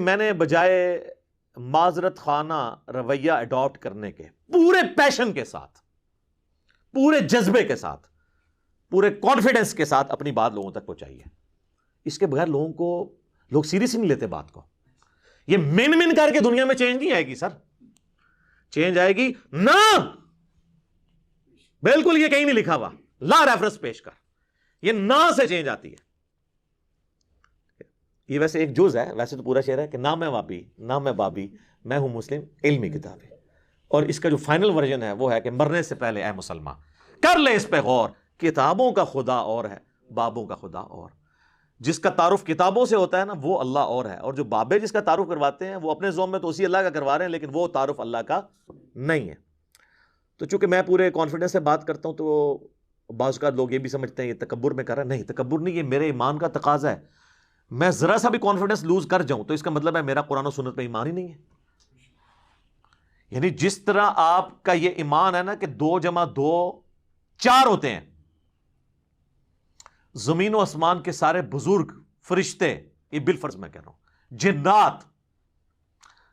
میں نے بجائے معذرت خانہ رویہ اڈاپٹ کرنے کے پورے پیشن کے ساتھ، پورے جذبے کے ساتھ، پورے کانفیڈنس کے ساتھ اپنی بات لوگوں تک پہنچائی ہے. اس کے بغیر لوگ سیریس نہیں لیتے بات کو. یہ من کر کے دنیا میں چینج نہیں آئے گی سر. چینج آئے گی نہ، بالکل یہ کہیں نہیں لکھا ہوا. لا ریفرنس پیش کر، یہ نہ سے چینج آتی ہے. یہ ویسے ایک جز ہے، ویسے تو پورا شعر ہے کہ نہ میں وابی نہ میں بابی، میں ہوں مسلم علمی کتابی. اور اس کا جو فائنل ورژن ہے وہ ہے کہ مرنے سے پہلے اے مسلمان کر لے اس پہ غور، کتابوں کا خدا اور ہے بابوں کا خدا اور. جس کا تعارف کتابوں سے ہوتا ہے نا وہ اللہ اور ہے، اور جو بابے جس کا تعارف کرواتے ہیں وہ اپنے ذوق میں تو اسی اللہ کا کروا رہے ہیں، لیکن وہ تعارف اللہ کا نہیں ہے. تو چونکہ میں پورے کانفیڈنس سے بات کرتا ہوں تو بعض اوقات لوگ یہ بھی سمجھتے ہیں یہ تکبر میں کر رہا ہے. نہیں، تکبر نہیں، یہ میرے ایمان کا تقاضا ہے. میں ذرا سا بھی کانفیڈنس لوز کر جاؤں تو اس کا مطلب ہے میرا قرآن و سنت پہ ایمان ہی نہیں ہے. یعنی جس طرح آپ کا یہ ایمان ہے نا کہ 2 + 2 4 ہوتے ہیں، زمین و آسمان کے سارے بزرگ فرشتے، یہ بالفرض میں کہہ رہا ہوں، جنات،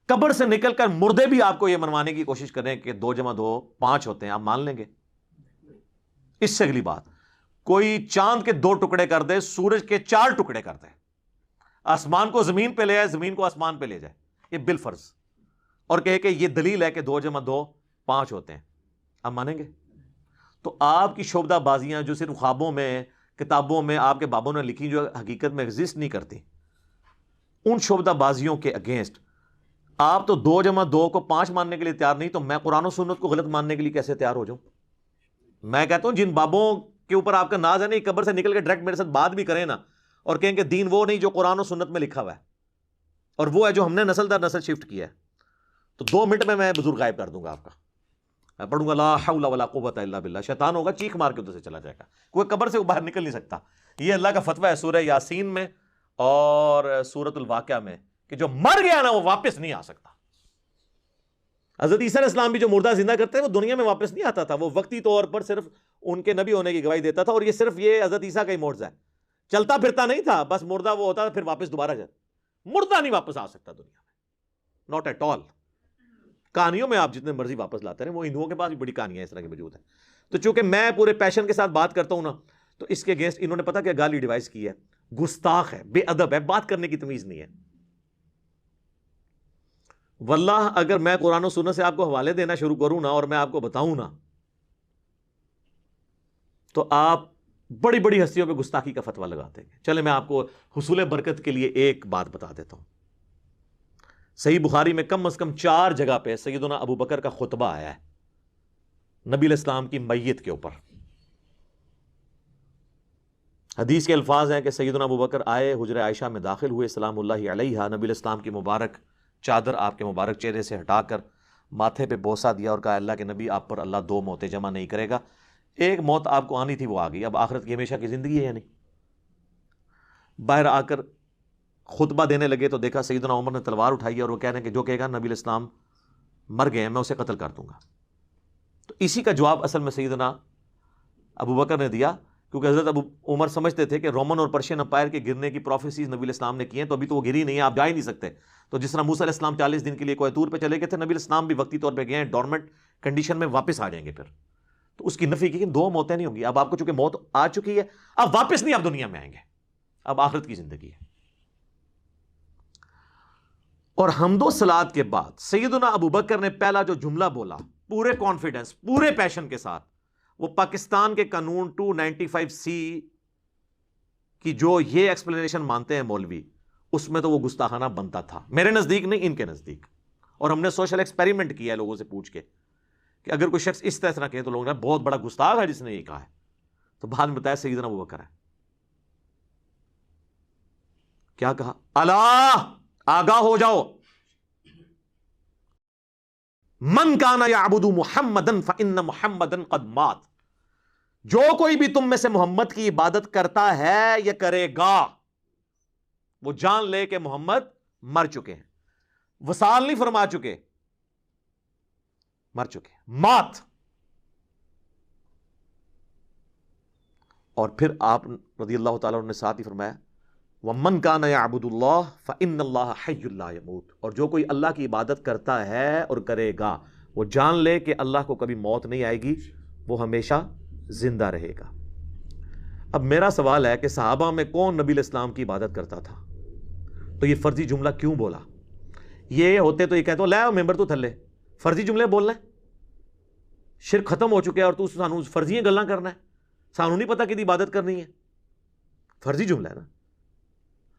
قبر سے نکل کر مردے بھی آپ کو یہ منوانے کی کوشش کریں کہ 2 + 2 5 ہوتے ہیں، آپ مان لیں گے؟ اس سے اگلی بات، کوئی چاند کے 2 ٹکڑے کر دے، سورج کے 4 ٹکڑے کر دے، آسمان کو زمین پہ لے آئے، زمین کو آسمان پہ لے جائے، یہ بالفرض، اور کہے کہ یہ دلیل ہے کہ 2 + 2 5 ہوتے ہیں، آپ مانیں گے؟ تو آپ کی شعبدہ بازیاں جو صرف خوابوں میں، کتابوں میں آپ کے بابوں نے لکھی، جو حقیقت میں ایگزسٹ نہیں کرتی، ان شعبدہ بازیوں کے اگینسٹ آپ تو 2 + 2 کو 5 ماننے کے لیے تیار نہیں، تو میں قرآن و سنت کو غلط ماننے کے لیے کیسے تیار ہو جاؤں؟ میں کہتا ہوں جن بابوں کے اوپر آپ کا ناز ہے نہیں، قبر سے نکل کے ڈائریکٹ میرے ساتھ بات بھی کریں نا اور کہیں کہ دین وہ نہیں جو قرآن و سنت میں لکھا ہوا ہے، اور وہ ہے جو ہم نے نسل در نسل شفٹ کیا ہے، تو 2 منٹ میں بزرگ غائب کر دوں گا آپ کا. میں پڑھوں گا لا حول ولا قوت الا باللہ، شیطان ہوگا چیخ مار کے ادھر سے چلا جائے گا، کوئی قبر سے باہر نکل نہیں سکتا. یہ اللہ کا فتویٰ ہے سورہ یاسین میں اور سورۃ الواقعہ میں کہ جو مر گیا نا وہ واپس نہیں آ سکتا. حضرت عیسیٰ علیہ السلام بھی جو مردہ زندہ کرتے ہیں وہ دنیا میں واپس نہیں آتا تھا، وہ وقتی طور پر صرف ان کے نبی ہونے کی گواہی دیتا تھا، اور یہ صرف یہ حضرت عیسیٰ کا ہی معجزہ ہے، چلتا پھرتا نہیں تھا، بس مردہ وہ ہوتا تھا پھر واپس دوبارہ جاتا. مردہ نہیں واپس آ سکتا دنیا میں، ناٹ ایٹ آل. کہانیوں میں آپ جتنے مرضی واپس لاتے ہیں، وہ ہندوؤں کے پاس بھی بڑی کہانیاں اس طرح کی موجود ہیں. تو چونکہ میں پورے پیشن کے ساتھ بات کرتا ہوں نا، تو اس کے اگینسٹ انہوں نے پتہ کیا گالی ڈیوائس کی ہے، گستاخ ہے، بے ادب ہے، بات کرنے کی تمیز نہیں ہے. واللہ اگر میں قرآن و سنت سے آپ کو حوالے دینا شروع کروں نا اور میں آپ کو بتاؤں نا، تو آپ بڑی بڑی ہستیوں پہ گستاخی کا فتویٰ لگاتے ہیں. چلے میں آپ کو حصول برکت کے لیے ایک بات بتا دیتا ہوں. صحیح بخاری میں کم از کم 4 جگہ پہ سیدنا ابو بکر کا خطبہ آیا ہے نبی علیہ السلام کی میت کے اوپر. حدیث کے الفاظ ہیں کہ سیدنا ابو بکر آئے، حجرہ عائشہ میں داخل ہوئے، سلام اللہ علیہا، نبی علیہ السلام کی مبارک چادر آپ کے مبارک چہرے سے ہٹا کر ماتھے پہ بوسہ دیا اور کہا اللہ کے نبی آپ پر اللہ 2 موتیں جمع نہیں کرے گا، ایک موت آپ کو آنی تھی وہ آ گئی، اب آخرت کی ہمیشہ کی زندگی ہے یا نہیں. باہر آ کر خطبہ دینے لگے تو دیکھا سیدنا عمر نے تلوار اٹھائی اور وہ کہہ رہے ہیں کہ جو کہے گا نبی علیہ السلام مر گئے ہیں میں اسے قتل کر دوں گا. تو اسی کا جواب اصل میں سیدنا ابو بکر نے دیا، کیونکہ حضرت ابو عمر سمجھتے تھے کہ رومن اور پرشین امپائر کے گرنے کی پروفیسیز نبی علیہ السلام نے کی ہیں، تو ابھی تو وہ گری نہیں ہے، آپ جا ہی نہیں سکتے. تو جس طرح موسیٰ علیہ السلام 40 دن کے لیے کوہ طور پہ چلے گئے تھے، نبی علیہ السلام بھی وقتی طور پہ گئے ہیں، ڈورمنٹ کنڈیشن میں واپس آ جائیں گے پھر. تو اس کی نفی کی کہ 2 موتیں نہیں ہوں گی، اب آپ کو چونکہ موت آ چکی ہے، اب واپس نہیں آپ دنیا میں آئیں گے، اب آخرت کی زندگی ہے. اور حمد و صلات کے بعد سیدنا ابو بکر نے پہلا جو جملہ بولا پورے کانفیڈنس، پورے پیشن کے ساتھ، وہ پاکستان کے قانون 295C کی جو یہ ایکسپلینیشن مانتے ہیں مولوی، اس میں تو وہ گستاخانہ بنتا تھا، میرے نزدیک نہیں، ان کے نزدیک. اور ہم نے سوشل ایکسپیریمنٹ کیا ہے لوگوں سے پوچھ کے کہ اگر کوئی شخص اس طرح کہے تو لوگوں نے بہت بڑا گستاخ ہے جس نے یہ کہا ہے، تو بعد میں بتایا سیدنا ابو بکر ہے. کیا کہا؟ اللہ آگاہ ہو جاؤ، من کان یعبد محمدن فإن محمدن قد مات، جو کوئی بھی تم میں سے محمد کی عبادت کرتا ہے یا کرے گا، وہ جان لے کہ محمد مر چکے ہیں، وصال نہیں فرما چکے، مر چکے، مات. اور پھر آپ رضی اللہ تعالیٰ عنہ نے ساتھ ہی فرمایا وَمَنْ كَانَ يَعْبُدُ اللَّهَ فَإِنَّ اللَّهَ حَيٌّ لَا يَمُوتُ، اور جو کوئی اللہ کی عبادت کرتا ہے اور کرے گا وہ جان لے کہ اللہ کو کبھی موت نہیں آئے گی، وہ ہمیشہ زندہ رہے گا۔ اب میرا سوال ہے کہ صحابہ میں کون نبی الاسلام کی عبادت کرتا تھا؟ تو یہ فرضی جملہ کیوں بولا؟ یہ ہوتے تو یہ کہتے ہو لے ممبر تو تھلے فرضی جملے بولنا ہے، شرک ختم ہو چکے ہیں اور تو سانو فرضی گلاں کرنا ہے، سانو نہیں پتا کہ عبادت کرنی ہے، فرضی جملہ ہے نا۔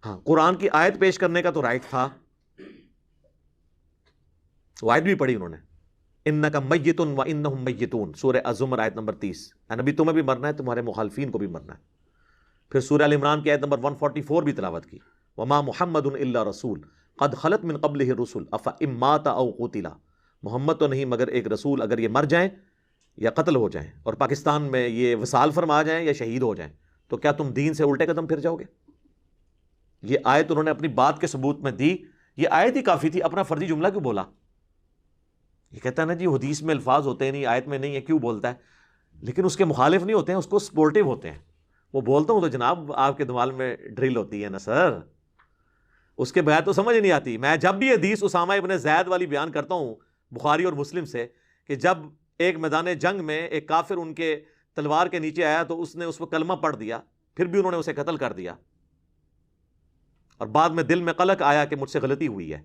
ہاں قرآن کی آیت پیش کرنے کا تو رائٹ تھا، وہ آیت بھی پڑھی انہوں نے، انک میت و انہم میتون، سورہ الزمر آیت نمبر 30، نبی تمہیں بھی مرنا ہے، تمہارے مخالفین کو بھی مرنا ہے۔ پھر سورہ ال عمران کی آیت نمبر 144 بھی تلاوت کی، وما محمد الا رسول قد خلت من قبلہ الرسل افإن مات او قتل، محمد تو نہیں مگر ایک رسول، اگر یہ مر جائیں یا قتل ہو جائیں اور پاکستان میں یہ وصال فرما جائیں یا شہید ہو جائیں تو کیا تم دین سے الٹے قدم پھر جاؤ گے؟ یہ آیت انہوں نے اپنی بات کے ثبوت میں دی، یہ آیت ہی کافی تھی، اپنا فرضی جملہ کیوں بولا؟ یہ کہتا ہے نا جی حدیث میں الفاظ ہوتے ہیں نہیں، آیت میں نہیں ہے، کیوں بولتا ہے؟ لیکن اس کے مخالف نہیں ہوتے ہیں، اس کو سپورٹیو ہوتے ہیں۔ وہ بولتا ہوں تو جناب آپ کے دماغ میں ڈرل ہوتی ہے نا سر، اس کے بغیر تو سمجھ نہیں آتی۔ میں جب بھی حدیث اسامہ ابن زید والی بیان کرتا ہوں بخاری اور مسلم سے، کہ جب ایک میدان جنگ میں ایک کافر ان کے تلوار کے نیچے آیا تو اس نے اس کو کلمہ پڑھ دیا، پھر بھی انہوں نے اسے قتل کر دیا، اور بعد میں دل میں قلق آیا کہ مجھ سے غلطی ہوئی ہے،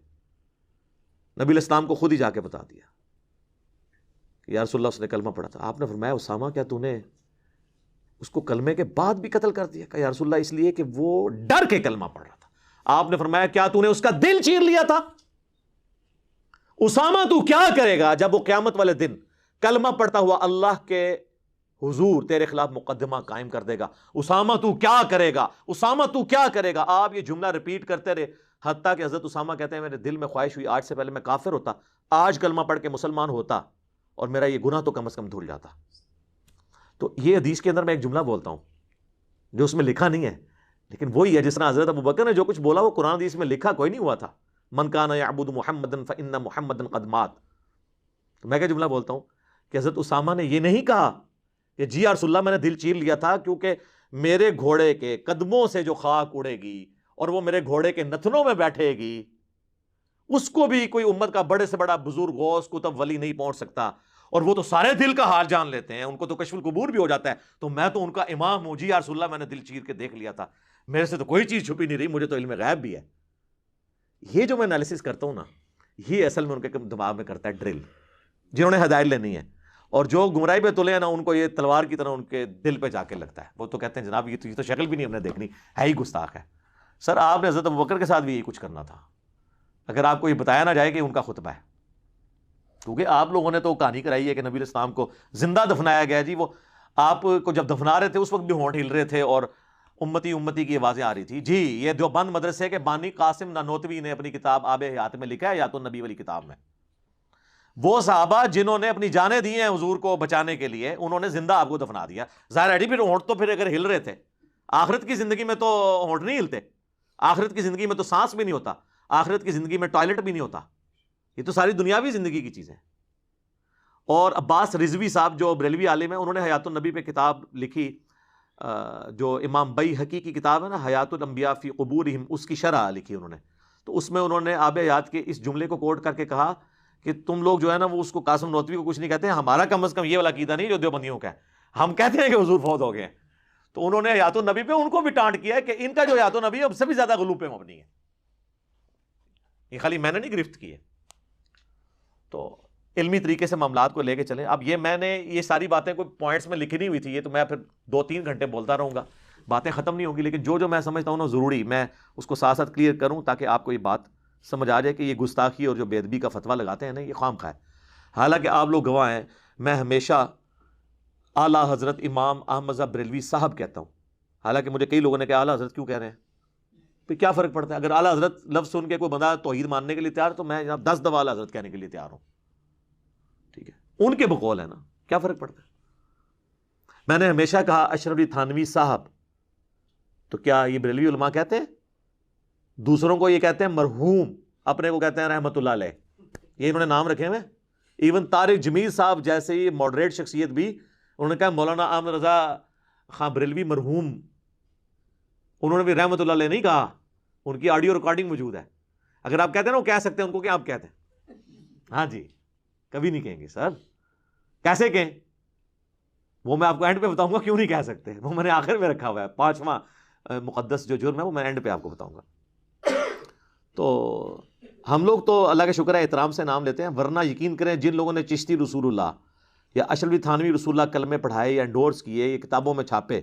نبی الاسلام کو خود ہی جا کے بتا دیا کہ یا رسول اللہ اس نے کلمہ پڑھا تھا۔ آپ نے فرمایا اسامہ کیا تو نے اس کو کلمے کے بعد بھی قتل کر دیا؟ کہ یا رسول اللہ اس لیے کہ وہ ڈر کے کلمہ پڑھ رہا تھا۔ آپ نے فرمایا کیا تو نے اس کا دل چیر لیا تھا؟ اسامہ تو کیا کرے گا جب وہ قیامت والے دن کلمہ پڑھتا ہوا اللہ کے حضور تیرے خلاف مقدمہ قائم کر دے گا؟ اسامہ تو کیا کرے گا؟ اسامہ تو کیا کرے گا؟ آپ یہ جملہ ریپیٹ کرتے رہے، حتیٰ کہ حضرت اسامہ کہتے ہیں میرے دل میں خواہش ہوئی آج سے پہلے میں کافر ہوتا، آج کلمہ پڑھ کے مسلمان ہوتا اور میرا یہ گناہ تو کم از کم دھل جاتا۔ تو یہ حدیث کے اندر میں ایک جملہ بولتا ہوں جو اس میں لکھا نہیں ہے، لیکن وہی ہے جس طرح حضرت ابوبکر نے جو کچھ بولا وہ قرآن حدیث میں لکھا کوئی نہیں ہوا تھا، من کان یعبد محمدا فإن محمدا قد مات۔ تو میں کیا جملہ بولتا ہوں کہ حضرت اسامہ نے یہ نہیں کہا کہ جی یا رسول اللہ میں نے دل چیر لیا تھا کیونکہ میرے گھوڑے کے قدموں سے جو خاک اڑے گی اور وہ میرے گھوڑے کے نتنوں میں بیٹھے گی اس کو بھی کوئی امت کا بڑے سے بڑا بزرگ غوث کتب ولی نہیں پہنچ سکتا، اور وہ تو سارے دل کا حال جان لیتے ہیں، ان کو تو کشف القبور بھی ہو جاتا ہے، تو میں تو ان کا امام ہوں، جی یا رسول اللہ میں نے دل چیر کے دیکھ لیا تھا، میرے سے تو کوئی چیز چھپی نہیں رہی، مجھے تو علم غیب بھی ہے۔ یہ جو میں انالیسس کرتا ہوں نا، یہ اصل میں ان کے دماغ میں کرتا ہے ڈرل، جنہوں نے ہدایت لینی ہے، اور جو گمراہی پہ تلے ہیں نا ان کو یہ تلوار کی طرح ان کے دل پہ جا کے لگتا ہے، وہ تو کہتے ہیں جناب یہ تو شکل بھی نہیں ہم نے دیکھنی، ہے ہی گستاخ ہے۔ سر آپ نے حضرت ابوبکر کے ساتھ بھی یہی کچھ کرنا تھا، اگر آپ کو یہ بتایا نہ جائے کہ ان کا خطبہ ہے، کیونکہ آپ لوگوں نے تو کہانی کرائی ہے کہ نبی الاسلام کو زندہ دفنایا گیا۔ جی وہ آپ کو جب دفنا رہے تھے اس وقت بھی ہونٹ ہل رہے تھے اور امتی امتی کی آوازیں آ رہی تھی۔ جی یہ دیوبند مدرسے کے بانی قاسم نانوتوی نے اپنی کتاب آب حیات میں لکھا ہے، حیات النبی والی کتاب میں، وہ صحابہ جنہوں نے اپنی جانیں دی ہیں حضور کو بچانے کے لیے انہوں نے زندہ آپ کو دفنا دیا۔ ظاہر ہے پھر ہونٹ تو پھر اگر ہل رہے تھے، آخرت کی زندگی میں تو ہونٹ نہیں ہلتے، آخرت کی زندگی میں تو سانس بھی نہیں ہوتا، آخرت کی زندگی میں ٹوائلٹ بھی نہیں ہوتا، یہ تو ساری دنیاوی زندگی کی چیزیں۔ اور عباس رضوی صاحب جو بریلوی عالم ہیں انہوں نے حیات النبی پہ کتاب لکھی، جو امام بیہقی کی کتاب ہے نا حیات الانبیاء فی قبورہم، اس کی شرح لکھی انہوں نے، تو اس میں انہوں نے آب حیات کے اس جملے کو کوٹ کر کے کہا کہ تم لوگ جو ہے نا وہ اس کو قاسم نوتوی کو کچھ نہیں کہتے ہیں، ہمارا کم از کم یہ والا عقیدہ نہیں جو دیوبندیوں کا ہے، ہم کہتے ہیں کہ حضور فوت ہو گئے ہیں۔ تو انہوں نے حیات النبی پہ ان کو بھی ٹانٹ کیا ہے کہ ان کا جو حیات النبی ہے اب سے بھی زیادہ غلو پہ مبنی ہے، یہ خالی میں نے نہیں گرفت کی ہے۔ تو علمی طریقے سے معاملات کو لے کے چلیں۔ اب یہ میں نے یہ ساری باتیں کوئی پوائنٹس میں لکھی نہیں ہوئی تھی، یہ تو میں پھر 2-3 گھنٹے بولتا رہوں گا، باتیں ختم نہیں ہوں گی، لیکن جو میں سمجھتا ہوں نا ضروری میں اس کو ساتھ ساتھ کلیئر کروں تاکہ آپ کو یہ بات سمجھ آ جائے کہ یہ گستاخی اور جو بے ادبی کا فتویٰ لگاتے ہیں نا یہ خام خواہ ہے۔ حالانکہ آپ لوگ گواہ ہیں، میں ہمیشہ اعلیٰ حضرت امام احمد رضا بریلوی صاحب کہتا ہوں، حالانکہ مجھے کئی لوگوں نے کہا اعلیٰ حضرت کیوں کہہ رہے ہیں، پھر کیا فرق پڑتا ہے؟ اگر اعلیٰ حضرت لفظ سن کے کوئی بندہ توحید ماننے کے لیے تیار تو میں جناب 10 دفعہ اعلیٰ حضرت کہنے کے لیے تیار ہوں، ٹھیک ہے، ان کے بقول ہے نا، کیا فرق پڑتا ہے؟ میں نے ہمیشہ کہا اشرف علی تھانوی صاحب، تو کیا یہ بریلوی علماء کہتے ہیں؟ دوسروں کو یہ کہتے ہیں مرحوم، اپنے کو کہتے ہیں رحمت اللہ علیہ، یہ انہوں نے نام رکھے ہوئے۔ ایون طارق جمیل صاحب جیسے ہی ماڈریٹ شخصیت بھی انہوں نے کہا مولانا احمد رضا خان بریلوی مرحوم، انہوں نے بھی رحمت اللہ علیہ نہیں کہا، ان کی آڈیو ریکارڈنگ موجود ہے. اگر آپ کہتے ہیں نا وہ کہہ سکتے ہیں ان کو کہ آپ کہتے ہیں, ہاں جی, کبھی نہیں کہیں گے سر. کیسے کہیں؟ وہ میں آپ کو اینڈ پہ بتاؤں گا کیوں نہیں کہہ سکتے, وہ میں نے آخر میں رکھا ہوا ہے. 5واں مقدس جو جرم ہے وہ میں اینڈ پہ آپ کو بتاؤں گا. تو ہم لوگ تو اللہ کا شکر ہے احترام سے نام لیتے ہیں, ورنہ یقین کریں جن لوگوں نے چشتی رسول اللہ یا اشرفی تھانوی رسول اللہ کلمے پڑھائے یا انڈورس کیے, یہ کتابوں میں چھاپے,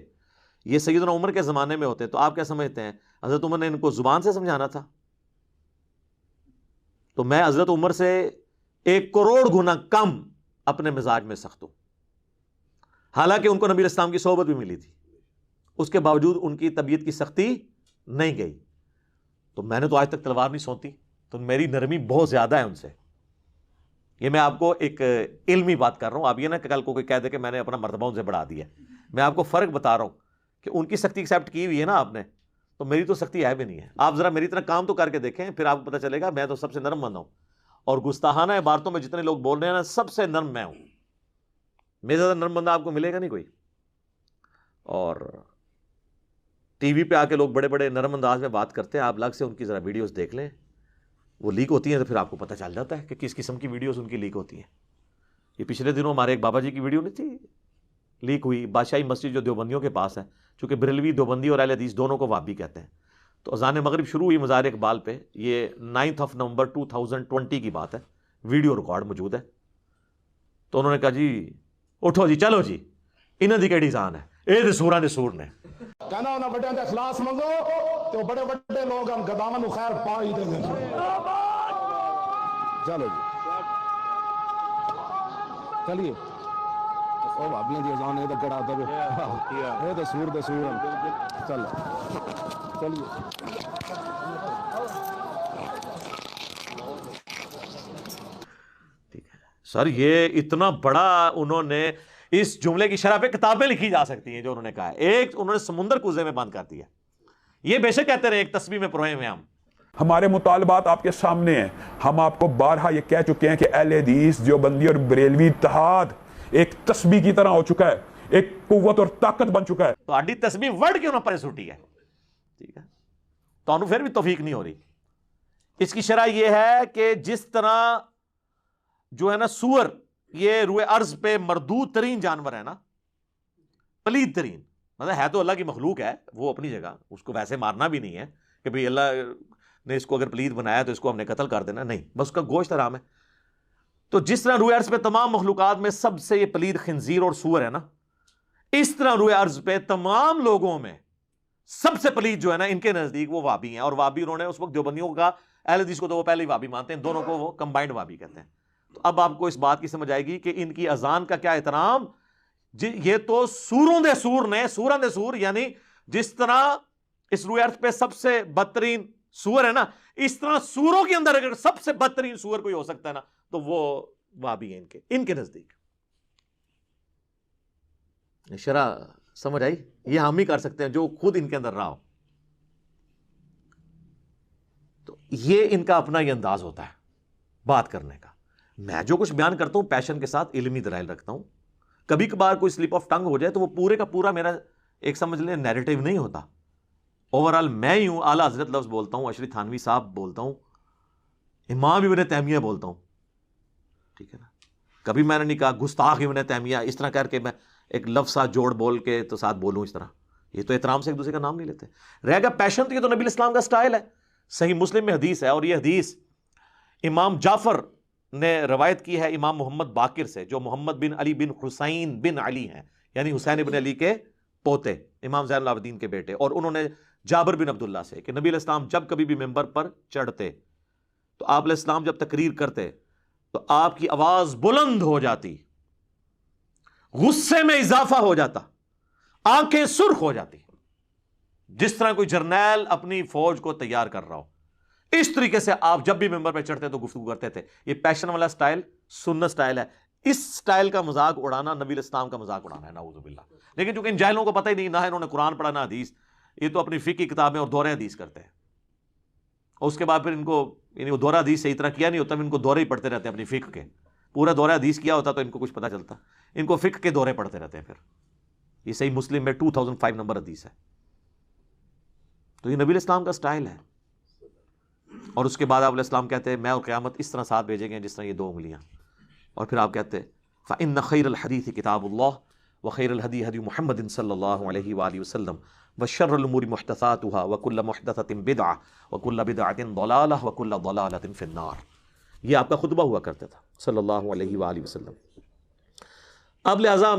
یہ سیدنا عمر کے زمانے میں ہوتے, تو آپ کیا سمجھتے ہیں حضرت عمر نے ان کو زبان سے سمجھانا تھا؟ تو میں حضرت عمر سے 1 کروڑ گنا کم اپنے مزاج میں سخت ہوں. حالانکہ ان کو نبی اسلام کی صحبت بھی ملی تھی, اس کے باوجود ان کی طبیعت کی سختی نہیں گئی. تو میں نے تو آج تک تلوار نہیں سونتی, تو میری نرمی بہت زیادہ ہے ان سے. یہ میں آپ کو ایک علمی بات کر رہا ہوں, آپ یہ نہ کہ کل کو کوئی کہہ دے کہ میں نے اپنا مرتبہ ان سے بڑھا دیا. میں آپ کو فرق بتا رہا ہوں کہ ان کی سختی ایکسیپٹ کی ہوئی ہے نا آپ نے, تو میری تو سختی ہے بھی نہیں ہے. آپ ذرا میری طرح کام تو کر کے دیکھیں, پھر آپ کو پتہ چلے گا میں تو سب سے نرم بندہ ہوں. اور گستاخانہ عبارتوں میں جتنے لوگ بول رہے ہیں نا, سب سے نرم میں ہوں. میرے زیادہ نرم بندہ آپ کو ملے گا نہیں کوئی. اور ٹی وی پہ آ کے لوگ بڑے بڑے نرم انداز میں بات کرتے ہیں, آپ الگ سے ان کی ذرا ویڈیوز دیکھ لیں, وہ لیک ہوتی ہیں تو پھر آپ کو پتہ چل جاتا ہے کہ کس قسم کی ویڈیوز ان کی لیک ہوتی ہیں. یہ پچھلے دنوں ہمارے ایک بابا جی کی ویڈیو نہیں تھی لیک ہوئی, بادشاہی مسجد جو دیوبندیوں کے پاس ہے, چونکہ بریلوی دیوبندی اور اہل حدیث دونوں کو وہابی کہتے ہیں. تو اذان مغرب شروع ہوئی مزار اقبال پہ, یہ 9 نومبر 2020 کی بات ہے, ویڈیو ریکارڈ موجود ہے. تو انہوں نے کہا جی اٹھو جی, چلو جی, انہاں دی کیڑی جان ہے, اے تے سوراں دے سور نے. کہنا انہاں بڑے تے اخلاص منگو تو بڑے بڑے لوگ ہم گداواں نو خیر پا ہی دے دیں. چلو جی چلیے, او بھابیاں دی اذان اے تے کڑا تے اے تے سور دے سور. چلو چلیے. سر یہ اتنا بڑا انہوں نے اس جملے کی شرح پہ کتابیں لکھی جا سکتی ہیں جو انہوں نے کہا ہے. ایک انہوں نے سمندر کوزے میں بند کر دیا. یہ بے شک کہتے رہے ایک تسبیح میں پروئے میں ہم. ہمارے مطالبات آپ کے سامنے ہیں. ہم آپ کو بارہا یہ کہہ چکے ہیں کہ اہل حدیث دیوبندی اور بریلوی اتحاد ایک تسبیح کی طرح ہو چکا ہے, ایک قوت اور طاقت بن چکا ہے. تو آڈی تسبیح ورڈ کیوں نہ پرے سوٹی ہے, ٹھیک ہے, تو انہوں پھر بھی توفیق نہیں ہو رہی. اس کی شرح یہ ہے کہ جس طرح جو ہے نا سور, یہ روئے ارض پہ مردود ترین جانور ہے نا, پلید ترین, مطلب ہے تو اللہ کی مخلوق ہے وہ اپنی جگہ, اس کو ویسے مارنا بھی نہیں ہے کہ بھئی اللہ نے اس کو اگر پلید بنایا تو اس کو ہم نے قتل کر دینا, نہیں, بس اس کا گوشت حرام ہے. تو جس طرح روئے ارض پہ تمام مخلوقات میں سب سے یہ پلید خنزیر اور سور ہے نا, اس طرح روئے ارض پہ تمام لوگوں میں سب سے پلید جو ہے نا ان کے نزدیک وہ وابی ہیں. اور وابی انہوں نے اس وقت دیوبندیوں کا, اہل حدیث کو تو وہ پہلے ہی وابی مانتے ہیں, دونوں کو وہ کمبائنڈ وابی کہتے ہیں. تو اب آپ کو اس بات کی سمجھ آئے گی کہ ان کی اذان کا کیا احترام. یہ تو سوروں دے سور نے, سوراں دے سور, یعنی جس طرح اس روئے ارض پہ سب سے بدترین سور ہے نا, اس طرح سوروں کے اندر اگر سب سے بدترین سور کوئی ہو سکتا ہے نا تو وہ وابی ہیں ان کے نزدیک. شرح سمجھ آئی؟ یہ ہم ہی کر سکتے ہیں جو خود ان کے اندر رہا ہو. تو یہ ان کا اپنا یہ انداز ہوتا ہے بات کرنے کا. میں جو کچھ بیان کرتا ہوں پیشن کے ساتھ علمی دلائل رکھتا ہوں. کبھی کبھار کوئی سلپ آف ٹنگ ہو جائے تو وہ پورے کا پورا میرا ایک سمجھ لیں نیریٹیو نہیں ہوتا. اوورآل میں ہی ہوں, اعلیٰ حضرت لفظ بولتا ہوں, اشرف تھانوی صاحب بولتا ہوں, امام ابن تیمیہ بولتا ہوں, ٹھیک ہے نا. کبھی میں نے نہیں کہا گستاخ ابن تیمیہ اس طرح کر کے میں ایک لفظ ساتھ جوڑ بول کے تو ساتھ بولوں اس طرح. یہ تو احترام سے ایک دوسرے کا نام نہیں لیتے. رہ گا پیشن, تو یہ تو نبی اسلام کا سٹائل ہے. صحیح مسلم میں حدیث ہے, اور یہ حدیث امام جعفر نے روایت کی ہے امام محمد باقر سے, جو محمد بن علی بن حسین بن علی ہیں, یعنی حسین ابن علی کے پوتے, امام زین العابدین کے بیٹے. اور انہوں نے جابر بن عبداللہ سے کہ نبی علیہ السلام جب کبھی بھی ممبر پر چڑھتے تو آپ علیہ السلام جب تقریر کرتے تو آپ کی آواز بلند ہو جاتی, غصے میں اضافہ ہو جاتا, آنکھیں سرخ ہو جاتی, جس طرح کوئی جرنیل اپنی فوج کو تیار کر رہا ہو. اس طریقے سے آپ جب بھی ممبر پہ چڑھتے تو گفتگو کرتے تھے. یہ پیشن والا سٹائل سنت سٹائل ہے. اس سٹائل کا مذاق اڑانا نبی علیہ السلام کا مذاق اڑانا ہے, نعوذ باللہ. لیکن چونکہ ان جاہلوں کو پتہ ہی نہیں, نہ انہوں نے قرآن پڑھا نہ حدیث, یہ تو اپنی فقہ کی کتابیں اور دورہ حدیث کرتے ہیں. اور اس کے بعد پھر ان کو, یعنی وہ دورہ حدیث صحیح طرح کیا نہیں ہوتا, ان کو دورے ہی پڑھتے رہتے ہیں اپنی فقہ کے. پورا دورہ حدیث کیا ہوتا تو ان کو کچھ پتہ چلتا, ان کو فقہ کے دورے پڑھتے رہتے ہیں. پھر یہ صحیح مسلم میں 2005 نمبر حدیث ہے. تو یہ نبی علیہ السلام کا سٹائل ہے. اور اس کے بعد آپ علیہ السلام کہتے ہیں میں اور قیامت اس طرح ساتھ بھیجیں گے جس طرح یہ 2 انگلیاں. اور پھر آپ کہتے ہیں فإن خیر الحدیث کتاب اللہ وخیر الہدی ہدی محمد صلی اللہ علیہ وآلہ وسلم وشر الامور محدثاتها وکل محدثۃ بدعہ وکل بدعۃ ضلالہ وکل ضلالۃ فی النار. یہ آپ کا خطبہ ہوا کرتا تھا صلی اللہ علیہ وآلہ وسلم. اب لہٰذا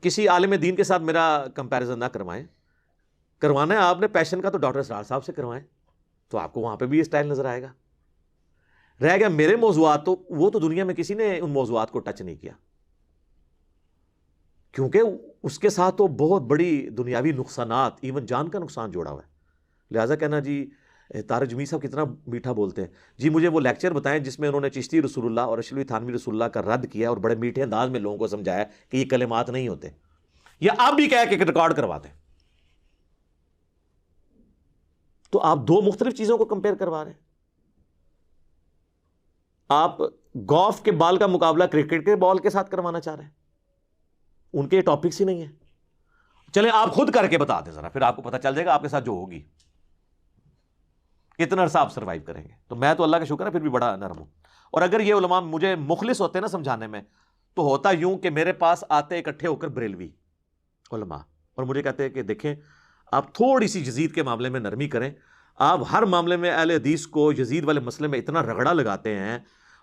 کسی عالم دین کے ساتھ میرا کمپیریزن نہ کروائیں. کروانا ہے آپ نے پیشن کا تو ڈاکٹر اسرار صاحب سے کروائیں, تو آپ کو وہاں پہ بھی یہ اسٹائل نظر آئے گا. رہ گیا میرے موضوعات, تو وہ تو دنیا میں کسی نے ان موضوعات کو ٹچ نہیں کیا, کیونکہ اس کے ساتھ تو بہت بڑی دنیاوی نقصانات, ایون جان کا نقصان جوڑا ہوا ہے. لہٰذا کہنا جی طارق جمیل صاحب کتنا میٹھا بولتے ہیں, جی مجھے وہ لیکچر بتائیں جس میں انہوں نے چشتی رسول اللہ اور اشرفی تھانوی رسول اللہ کا رد کیا اور بڑے میٹھے انداز میں لوگوں کو سمجھایا کہ یہ کلمات نہیں ہوتے, یا آپ بھی کہہ کے ریکارڈ کرواتے ہیں. تو آپ 2 مختلف چیزوں کو کمپیئر کروا رہے ہیں. آپ گولف کے بال کا مقابلہ کرکٹ کے بال کے ساتھ کروانا چاہ رہے ہیں, ان کے ٹاپکس ہی نہیں ہیں. چلیں آپ خود کر کے بتا دیں ذرا, پھر آپ کو پتہ چل جائے گا آپ کے ساتھ جو ہوگی کتنا عرصہ آپ سروائیو کریں گے. تو میں تو اللہ کا شکر ہے پھر بھی بڑا نرم ہوں. اور اگر یہ علماء مجھے مخلص ہوتے نا سمجھانے میں, تو ہوتا یوں کہ میرے پاس آتے اکٹھے ہو کر بریلوی علماء اور مجھے کہتے ہیں کہ دیکھیں آپ تھوڑی سی یزید کے معاملے میں نرمی کریں. آپ ہر معاملے میں اہل حدیث کو یزید والے مسئلے میں اتنا رگڑا لگاتے ہیں,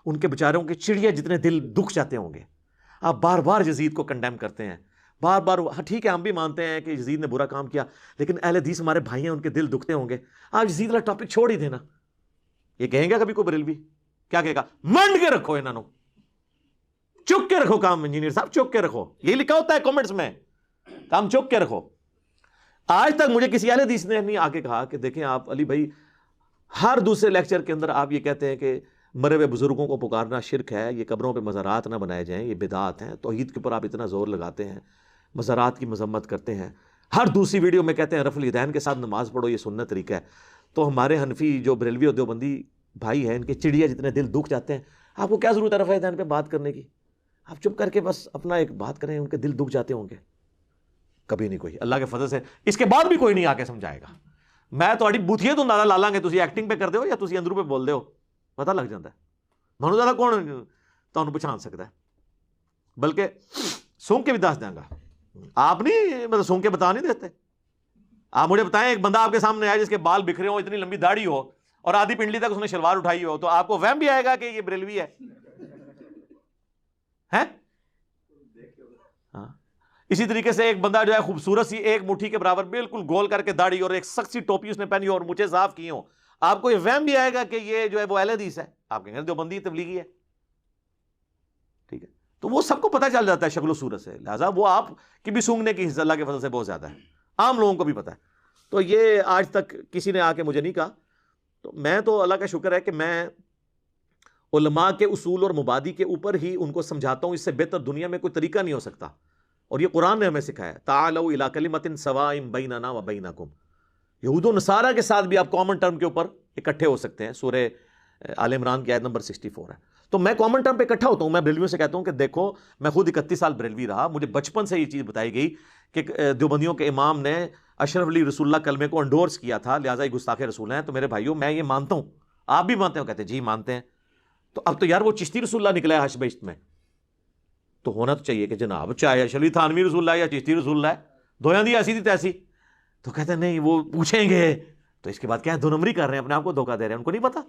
ان کے بیچاروں کے چڑیا جتنے دل دکھ جاتے ہوں گے. آپ بار بار یزید کو کنڈیم کرتے ہیں, بار بار. ٹھیک ہے ہم بھی مانتے ہیں کہ یزید نے برا کام کیا, لیکن اہل حدیث ہمارے بھائی ہیں, ان کے دل دکھتے ہوں گے. آپ یزید والا ٹاپک چھوڑ ہی دینا. یہ کہیں گا کبھی کوئی بریلوی کیا کہے گا, منڈ کے رکھو انہوں, چک کے رکھو کام, انجینئر صاحب چک کے رکھو. یہ لکھا ہوتا ہے کامنٹس میں, کام چک کے رکھو. آج تک مجھے کسی اہل حدیث نے نہیں آ کے کہا کہ دیکھیں آپ علی بھائی ہر دوسرے لیکچر کے اندر آپ یہ کہتے ہیں کہ مرے ہوئے بزرگوں کو پکارنا شرک ہے, یہ قبروں پہ مزارات نہ بنائے جائیں, یہ بدعات ہیں. توحید کے اوپر آپ اتنا زور لگاتے ہیں, مزارات کی مذمت کرتے ہیں, ہر دوسری ویڈیو میں کہتے ہیں رفع الیدین کے ساتھ نماز پڑھو, یہ سنت طریقہ ہے. تو ہمارے حنفی جو بریلوی اور دیوبندی بھائی ہیں, ان کے چڑیا جتنے دل دکھ جاتے ہیں, آپ کو کیا ضرورت ہے رفع الیدین پہ بات کرنے کی؟ آپ چپ کر کے بس اپنا ایک بات کریں, ان کے دل دکھ جاتے ہوں گے. کبھی نہیں کوئی, اللہ کے فضل سے اس کے بعد بھی کوئی نہیں آ کے سمجھائے گا. میں تھوڑی بوتھیے تو اندازہ لا لیں گے, تسی ایکٹنگ پہ کر دے ہو یا تسی اندروں پہ بول دے ہو, پتہ لگ جاتا ہے. مانو زیادہ کون تمہیں پہچان سکتا ہے, بلکہ سونگ کے بھی دس دیں گا. آپ نہیں مطلب سونگ کے بتا نہیں دیتے. آپ مجھے بتائیں ایک بندہ آپ کے سامنے آئے جس کے بال بکھرے ہوں, اتنی لمبی داڑھی ہو اور آدھی پنڈلی تک اس نے شلوار اٹھائی ہو, تو آپ کو وہم بھی آئے گا کہ یہ بریلوی ہے. ہاں اسی طریقے سے ایک بندہ جو ہے خوبصورت سی ایک مٹھی کے برابر بالکل گول کر کے داڑھی اور ایک سخت سی ٹوپی اس نے پہنی ہو اور مجھے صاف کی ہو, آپ کو یہ وہم بھی آئے گا کہ یہ جو ہے وہ اہل حدیث ہے. آپ کہیں گے دیوبندی تبلیغی ہے. ٹھیک ہے, تو وہ سب کو پتہ چل جاتا ہے شکل و صورت سے. لہٰذا وہ آپ کی بھی سونگنے کی حصہ اللہ کے فضل سے بہت زیادہ ہے, عام لوگوں کو بھی پتہ ہے. تو یہ آج تک کسی نے آ کے مجھے نہیں کہا. تو میں تو اللہ کا شکر ہے کہ میں علماء کے اصول اور مبادی کے اوپر ہی ان کو سمجھاتا ہوں. اس سے بہتر دنیا میں کوئی طریقہ نہیں ہو سکتا, اور یہ قرآن نے ہمیں سکھایا تعالوا الی کلمۃ سواء بیننا و بینکم. یہود و نصارہ کے ساتھ بھی آپ کامن ٹرم کے اوپر اکٹھے ہو سکتے ہیں. سورہ آل عمران کی آیت نمبر 64 ہے. تو میں کامن ٹرم پہ اکٹھا ہوتا ہوں. میں بریلویوں سے کہتا ہوں کہ دیکھو میں خود 31 سال بریلوی رہا, مجھے بچپن سے یہ چیز بتائی گئی کہ دیوبندیوں کے امام نے اشرف علی رسول اللہ کلمے کو انڈورس کیا تھا, لہٰذا یہ گستاخ رسول ہیں. تو میرے بھائیوں میں یہ مانتا ہوں, آپ بھی مانتے ہو؟ کہتے ہیں جی مانتے ہیں. تو اب تو یار وہ چشتی رسول اللہ نکلا ہے حش بہشت میں, تو ہونا تو چاہیے کہ جناب چاہے اشرفی تھانوی رسول اللہ یا چشتی رسول اللہ ہے, دویاں دی ایسی تھی تیسی. تو کہتے ہیں نہیں وہ پوچھیں گے, تو اس کے بعد کیا ہے, 2 نمبری کر رہے ہیں, اپنے آپ کو دھوکہ دے رہے ہیں, ان کو نہیں پتا.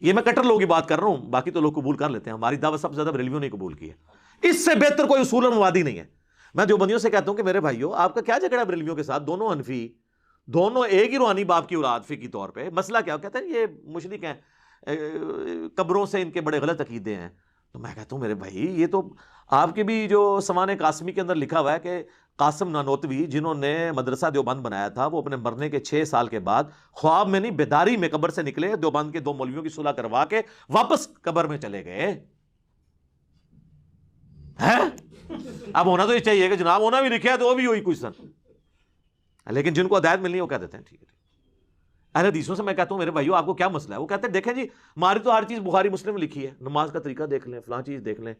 یہ میں کٹر لوگوں کی بات کر رہا ہوں, باقی تو لوگ قبول کر لیتے ہیں. ہماری دعوت سب سے زیادہ بریلویوں نے قبول کی ہے. اس سے بہتر کوئی اصول اور موادی نہیں ہے. میں دیوبندیوں سے کہتا ہوں کہ میرے بھائیو آپ کا کیا جھگڑا ہے بریلویوں کے ساتھ؟ دونوں حنفی, دونوں ایک ہی روحانی باپ کی اولاد فقہی طور پہ. مسئلہ کیا کہتے ہیں یہ مشرک ہیں, قبروں سے ان کے بڑے غلط عقیدے ہیں. تو میں کہتا ہوں میرے بھائی یہ تو آپ کے بھی جو سمان قاسمی کے اندر لکھا ہوا ہے کہ قاسم نانوتوی جنہوں نے مدرسہ دیوبند بنایا تھا, وہ اپنے مرنے کے 6 سال کے بعد خواب میں نہیں بیداری میں قبر سے نکلے, دیوبند کے 2 مولویوں کی صلح کروا کے واپس قبر میں چلے گئے. اب ہونا تو یہ چاہیے کہ جناب ہونا بھی لکھا ہے تو وہ بھی ہوئی کچھ سن, لیکن جن کو ہدایت ملنی ہے وہ کہہ دیتے ہیں ٹھیک ہے. اہل حدیثوں سے میں کہتا ہوں میرے بھائیو آپ کو کیا مسئلہ ہے؟ وہ کہتے ہیں دیکھیں جی ہماری تو ہر چیز بخاری مسلم میں لکھی ہے, نماز کا طریقہ دیکھ لیں, فلاں چیز دیکھ لیں.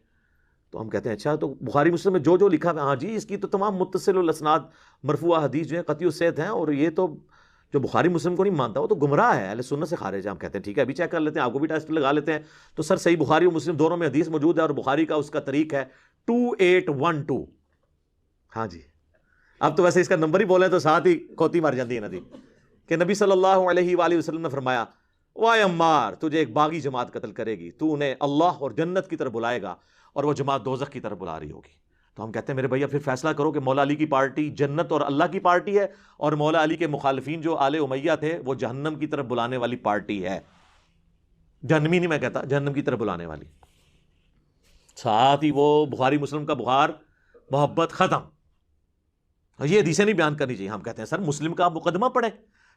تو ہم کہتے ہیں اچھا تو بخاری مسلم میں جو لکھا ہے, ہاں جی اس کی تو تمام متصل الاسناد مرفوع حدیث جو ہیں قطعی الصحت ہیں, اور یہ تو جو بخاری مسلم کو نہیں مانتا وہ تو گمراہ ہے، اہل سنت سے خارج ہے. ہم کہتے ہیں ٹھیک ہے ابھی چیک کر لیتے ہیں، آپ کو بھی ٹیسٹ لگا لیتے ہیں. تو سر صحیح بخاری اور مسلم دونوں میں حدیث موجود ہے، اور بخاری کا اس کا طریق ہے 2812. ہاں جی، اب تو ویسے اس کا نمبر ہی بولے تو ساتھ ہی کھوتی مار جاتی ہے ندی، کہ نبی صلی اللہ علیہ وآلہ وسلم نے فرمایا وائے عمار تجھے ایک باغی جماعت قتل کرے گی، تو انہیں اللہ اور جنت کی طرف بلائے گا اور وہ جماعت دوزخ کی طرف بلا رہی ہوگی. تو ہم کہتے ہیں میرے بھیا پھر فیصلہ کرو کہ مولا علی کی پارٹی جنت اور اللہ کی پارٹی ہے، اور مولا علی کے مخالفین جو آل امیہ تھے وہ جہنم کی طرف بلانے والی پارٹی ہے. جہنمی نہیں میں کہتا، جہنم کی طرف بلانے والی. ساتھ ہی وہ بخاری مسلم کا بخار محبت ختم. یہ حدیثیں نہیں بیان کرنی چاہیے. ہم کہتے ہیں سر مسلم کا آپ مقدمہ پڑھیں،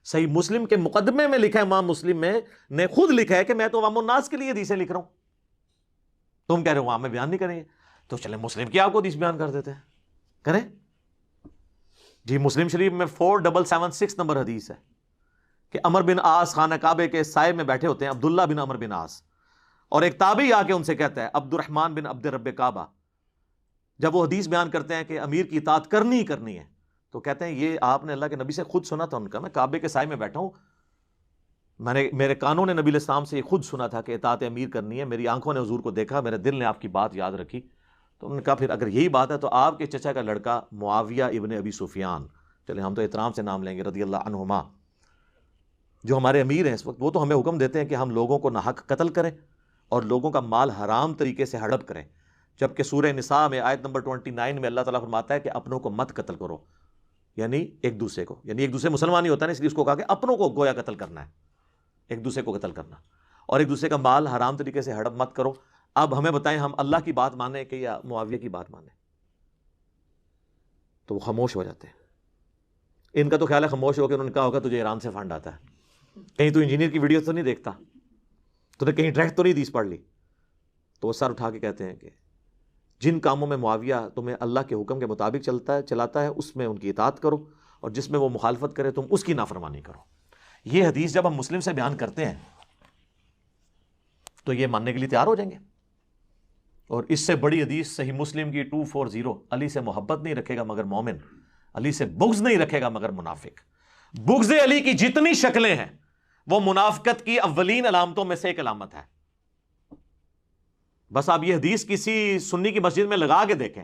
صحیح مسلم کے مقدمے میں لکھا ہے، امام مسلم میں نے خود لکھا ہے کہ میں تو عوام الناس کے لیے حدیثیں لکھ رہا ہوں. تم کہہ رہے ہو وہاں میں بیان نہیں کریں گے، تو چلیں مسلم کی آپ کو حدیث بیان کر دیتے ہیں، کریں جی. مسلم شریف میں 4776 نمبر حدیث ہے کہ عمر بن عاص خانہ کعبے کے سائے میں بیٹھے ہوتے ہیں، عبداللہ بن عمر بن عاص، اور ایک تابعی آ کے ان سے کہتا ہے عبد الرحمن بن عبد رب کعبہ، جب وہ حدیث بیان کرتے ہیں کہ امیر کی اطاعت کرنی ہی کرنی ہے، تو کہتے ہیں یہ آپ نے اللہ کے نبی سے خود سنا تھا. ان کا میں کعبے کے سائے میں بیٹھا ہوں، میرے کانوں نے نبی علیہ السلام سے یہ خود سنا تھا کہ اطاعت امیر کرنی ہے، میری آنکھوں نے حضور کو دیکھا، میرے دل نے آپ کی بات یاد رکھی. تو انہوں نے کہا پھر اگر یہی بات ہے تو آپ کے چچا کا لڑکا معاویہ ابن ابی سفیان، چلے ہم تو احترام سے نام لیں گے، رضی اللہ عنہما، جو ہمارے امیر ہیں اس وقت، وہ تو ہمیں حکم دیتے ہیں کہ ہم لوگوں کو ناحق قتل کریں اور لوگوں کا مال حرام طریقے سے ہڑپ کریں. جبکہ سورہ نساء میں آیت نمبر 29 میں اللہ تعالیٰ فرماتا ہے کہ اپنوں کو مت قتل کرو، یعنی ایک دوسرے کو، یعنی ایک دوسرے مسلمان ہی ہوتا ہے نا، اس لیے اس کو کہا کہ اپنوں کو گویا قتل کرنا ہے، ایک دوسرے کو قتل کرنا، اور ایک دوسرے کا مال حرام طریقے سے ہڑپ مت کرو. اب ہمیں بتائیں ہم اللہ کی بات مانیں کہ یا معاویہ کی بات مانیں؟ تو وہ خاموش ہو جاتے ہیں. ان کا تو خیال ہے خاموش ہو کے انہوں نے کہا ہوگا تجھے ایران سے فنڈ آتا ہے، کہیں تو انجینئر کی ویڈیو تو نہیں دیکھتا، تو نے کہیں ڈائریکٹ تو نہیں حدیث پڑھ لی. تو وہ سر اٹھا کے کہتے ہیں کہ جن کاموں میں معاویہ تمہیں اللہ کے حکم کے مطابق چلاتا ہے اس میں ان کی اطاعت کرو، اور جس میں وہ مخالفت کرے تم اس کی نافرمانی کرو. یہ حدیث جب ہم مسلم سے بیان کرتے ہیں تو یہ ماننے کے لیے تیار ہو جائیں گے. اور اس سے بڑی حدیث صحیح مسلم کی 240، علی سے محبت نہیں رکھے گا مگر مومن، علی سے بغض نہیں رکھے گا مگر منافق. بغض علی کی جتنی شکلیں ہیں وہ منافقت کی اولین علامتوں میں سے ایک علامت ہے. بس آپ یہ حدیث کسی سنی کی مسجد میں لگا کے دیکھیں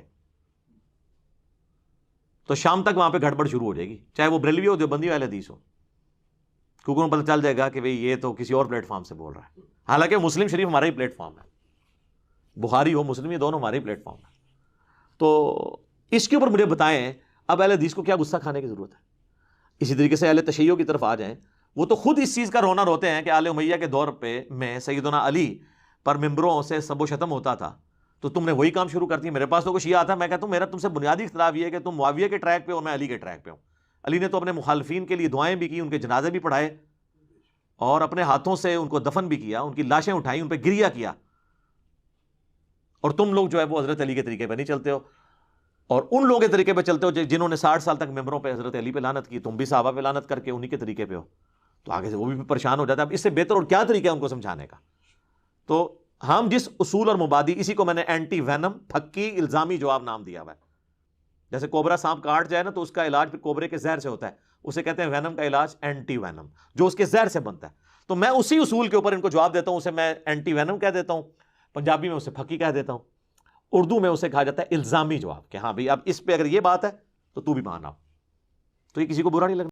تو شام تک وہاں پہ گڑبڑ شروع ہو جائے گی، چاہے وہ بریلوی ہو دیوبندی والے حدیث ہو، کیونکہ انہیں پتہ چل جائے گا کہ بھئی یہ تو کسی اور پلیٹ فارم سے بول رہا ہے. حالانکہ مسلم شریف ہمارا ہی پلیٹ فارم ہے، بخاری ہو مسلم، یہ دونوں ہمارے ہی پلیٹ فارم ہے. تو اس کے اوپر مجھے بتائیں اب اہل حدیث کو کیا غصہ کھانے کی ضرورت ہے؟ اسی طریقے سے اہل تشیع کی طرف آ جائیں، وہ تو خود اس چیز کا رونا روتے ہیں کہ آل امیہ کے دور پہ میں سیدنا علی پر ممبروں سے سب و شتم ہوتا تھا، تو تم نے وہی کام شروع کر دیا. میرے پاس تو کوئی شیعہ آتا ہے، میں کہتا ہوں میرا تم سے بنیادی اختلاف یہ ہے کہ تم معاویہ کے ٹریک پہ ہو، میں علی کے ٹریک پہ ہوں. علی نے تو اپنے مخالفین کے لیے دعائیں بھی کی، ان کے جنازے بھی پڑھائے، اور اپنے ہاتھوں سے ان کو دفن بھی کیا، ان کی لاشیں اٹھائیں، ان پہ گریہ کیا. اور تم لوگ جو ہے وہ حضرت علی کے طریقے پہ نہیں چلتے ہو، اور ان لوگوں کے طریقے پہ چلتے ہو جنہوں نے 60 سال تک ممبروں پہ حضرت علی پہ لعنت کی. تم بھی صحابہ پہ لعنت کر کے انہی کے طریقے پہ ہو، تو آگے سے وہ بھی پریشان ہو جاتا ہے. اب اس سے بہتر اور کیا طریقہ ہے ان کو سمجھانے کا؟ تو ہم جس اصول اور مبادی، اسی کو میں نے اینٹی وینم، پھکی الزامی جواب نام دیا ہوا ہے. جیسے کوبرا سانپ کاٹ جائے نا تو اس کا علاج پھر کوبرے کے زہر سے ہوتا ہے، اسے کہتے ہیں وینم کا علاج اینٹی وینم، جو اس کے زہر سے بنتا ہے. تو میں اسی اصول کے اوپر ان کو جواب دیتا ہوں، اسے میں اینٹی وینم کہہ دیتا ہوں، پنجابی میں اسے پھکی کہہ دیتا ہوں، اردو میں اسے کہا جاتا ہے الزامی جواب، کہ ہاں بھئی اب اس پہ اگر یہ بات ہے تو بھی مان آؤ. تو یہ کسی کو برا نہیں لگتا.